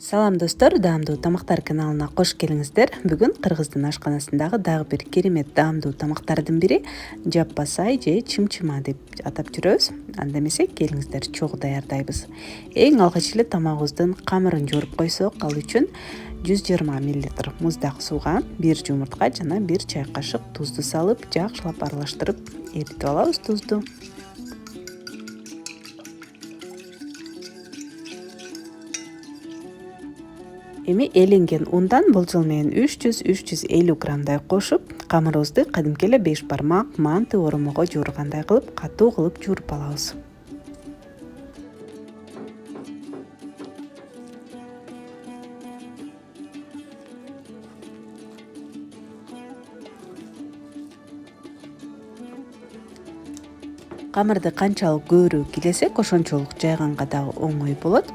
Салам достор, даамдуу тамактар каналына кош келиңиздер. Бүгүн Кыргыздын ашканасындагы дагы бир керемет даамдуу тамактардын бири жаппасай же чымчыма деп атап жүрөбүз. Анда эмесе келиңиздер чогуу даярдайбыз. Эң алгач эле тамагыбыздын камырын жууруп койсок, ал үчүн 120 мл муздак сууга 1 жумуртка жана 1 чай кашык тузду салып, жакшылап аралаштырып эритип алабыз тузду. Эми эленген ундан болжол менен 300-350 граммдай кошуп, камырыбызды кадимки эле 5 бармак манты оромого жуургандай кылып, катуу кылып жууруп алабыз. Камырды канчалык көбүрөөк илесек, ошончолук жайганга дагы оңой болот.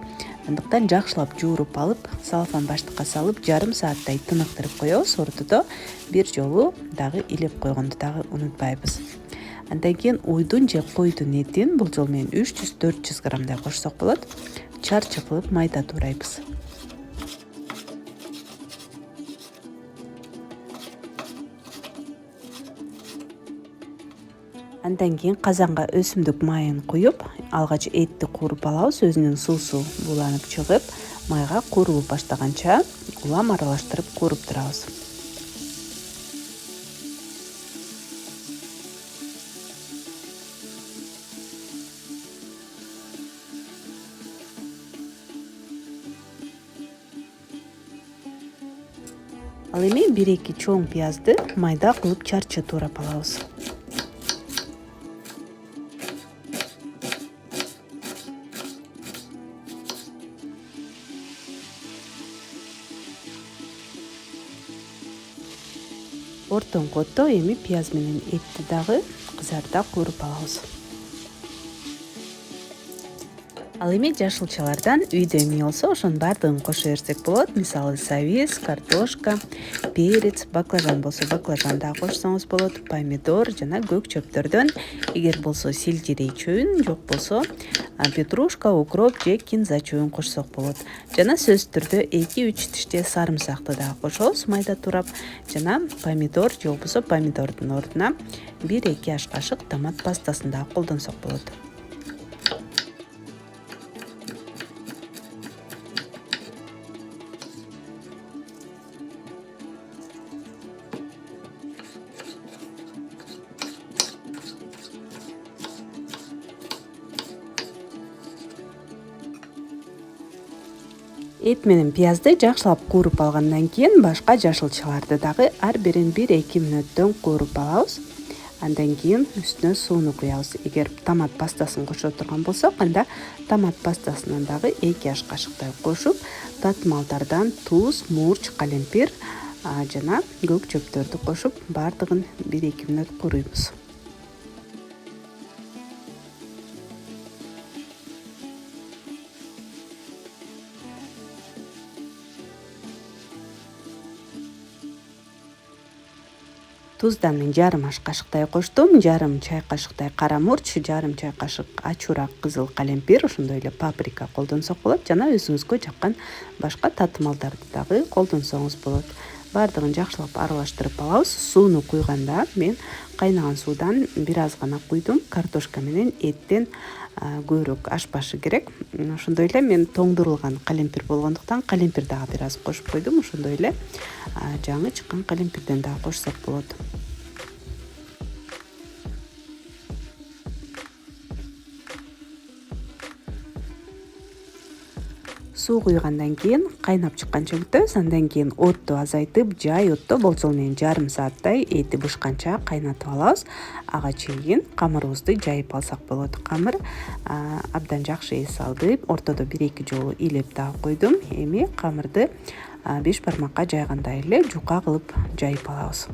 Андыктан жакшылап жууруп алып, салфан баштыкка салып, жарым сааттай тыныктырып коебуз. Ортодо бир жолу дагы илеп койгонду дагы унутпайбыз. Андан кийин уйдун же койдун этин болжол менен 300-400 граммдай кошсок болот. Чарчы кылып майда туурайбыз. Андан кийин казанга өсүмдүк майын куюп, алгач этти кууруп алабыз. Өзүнүн суусу буланып чыгып, майга куурулуп баштаганча улам аралаштырып кууруп турабыз. Ал эми 1-2 чоң пиязды майда кылып чарчы туурап алабыз. Ортоңкотто эми пияз менен этти дагы кызарта кууруп алабыз. Ал эми жашылчалардан үйдө эмне болсо, ошонун баардыгын кошо берсек болот. Мисалы сабиз, картошка, перец, баклажан болсо баклажан дагы кошсоңуз болот, помидор жана көк чөптөрдөн эгер болсо сельдерей чөбүн, жок болсо петрушка, укроп же кинза чөбүн кошсок болот. Жана сөзсүз түрдө 2-3 тиште сарымсакты дагы кошобуз майда туурап, жана помидор же болбосо помидордун ордуна 1-2 аш кашык томат пастасын дагы колдонсок болот. Эт менен пиязды жакшылап кууруп алгандан кийин башка жашылчаларды дагы ар бирин 1-2 мүнөттөн кууруп алабыз. Андан кийин үстүнө сууну куябыз. Эгер томат пастасын кошо турган болсок, анда томат пастасынан дагы 2 аш кашыктай кошуп, татымалдардан туз, мурч, калемпир жана көк чөптөрдү кошуп, баардыгын 1-2 мүнөт кууруйбуз. Туздан мен жарым аш кашыктай коштум, жарым чай кашыктай кара мурч, жарым чай кашык ачуураак кызыл калемпир, ошондой эле паприка колдонсок болот, жана өзүңүзгө жаккан башка татымалдарды дагы колдонсоңуз болот. Баардыгын жакшылап аралаштырып алабыз. Сууну куйганда мен кайнаган суудан бир аз гана куйдум. Картошка менен эттен көбүрөөк ашпашы керек. Ошондой эле мен тоңдурулган калемпир болгондуктан калемпир дагы бир аз кошуп койдум. Ошондой эле жаңы чыккан калемпирден дагы кошсок болот. Суу куйгандан кийин кайнап чыкканча күтөбүз. Андан кийин отту азайтып, жай отто болжол менен жарым сааттай эти бышканча кайнатып алабыз. Ага чейин камырыбызды жайып алсак болот. Камыр абдан жакшы эс алды. Ортодо 1-2 жолу илеп дагы койдум. Эми камырды 5 бармакка жайгандай эле жука кылып жайып алабыз.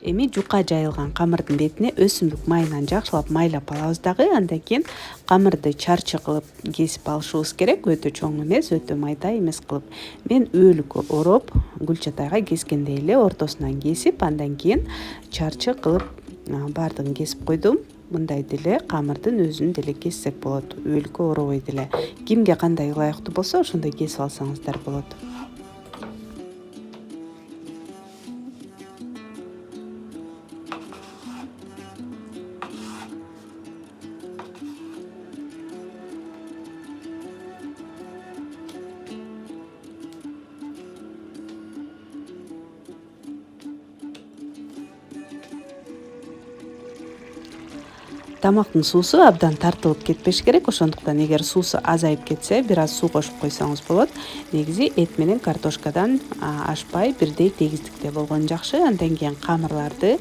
Эми жука жайылган камырдын бетине өсүмдүк майынан жакшылап майлап алабыз дагы. Андан кийин камырды чарчы кылып кесип алышыбыз керек. Өтө чоң эмес, өтө майда эмес кылып. Мен өөлүккө ороп, гүл чатайга кескендей эле ортосунан кесип, андан кийин чарчы кылып баардыгын кесип койдум. Мындай деле камырдын өзүн деле кессек болот, өөлүккө оробой деле. Кимге кандай ылайыктуу болсо ошондой кесип алсаңыздар болот. Тамактын суусу абдан тартылып кетпеш керек. Ошондуктан эгер суусу азайып кетсе, бир аз суу кошуп койсоңуз болот. Негизи эт менен картошкадан ашпай бирдей тегиздикте болгон жакшы. Андан кийин камырларды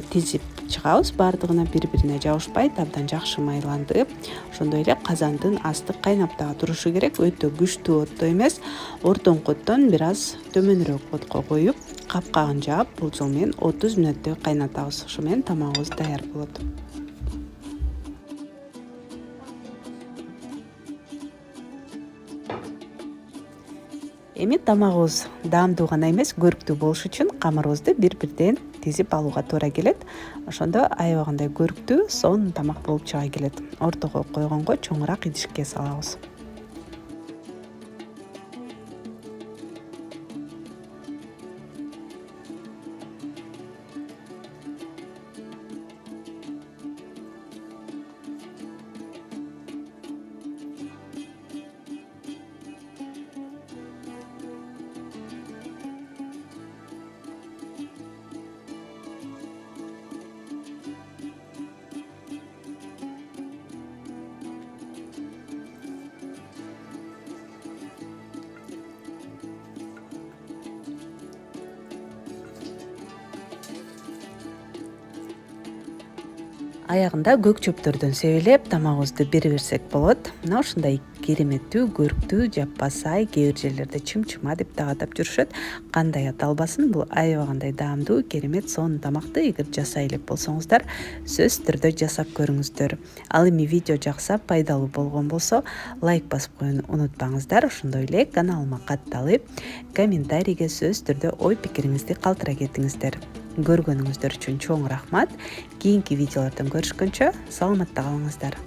тизип чыгабыз. Баардыгына бири-бирине жабышпайт, абдан жакшы майланды. Ошондой эле казандын асты кайнап дагы турушу керек. Өтө күчтүү отто эмес, ортоңку оттон бир аз төмөнүрөөк отко коюп, капкагын жаап, бул жол менен 30 мүнөттөй кайнатабыз. Ошо менен тамагыбыз даяр болот. Эми тамагыбыз даамдуу гана эмес, көрктүү болуш үчүн камырыбызды бир-бирден тизип алууга туура келет. Ошондо аябагандай көрктүү, сонун тамак болуп чыга келет. Ортого койгонго чоңураак идишке салабыз. Аягында көк чөптөрдөн себелеп тамагыбызды бере берсек болот. Мына ушундай кереметтүү, көрктүү, жаппасай, кээ бир жерлерде чымчыма деп дагы атап жүрүшөт. Кандай аталбасын, бул аябагандай даамдуу, керемет, сонун тамакты эгер жасай элек болсоңуздар, сөзсүз түрдө жасап көрүңүздөр. Ал эми видео жакса, пайдалуу болгон болсо, лайк басып коюуну унутпаңыздар. Ошондой эле каналыма катталып, комментарийге сөзсүз түрдө ой пикириңизди калтыра кетиңиздер. Көргөнүңүздөр үчүн чоң рахмат. Кийинки видеолордон көрүшкөнчө саламатта калыңыздар.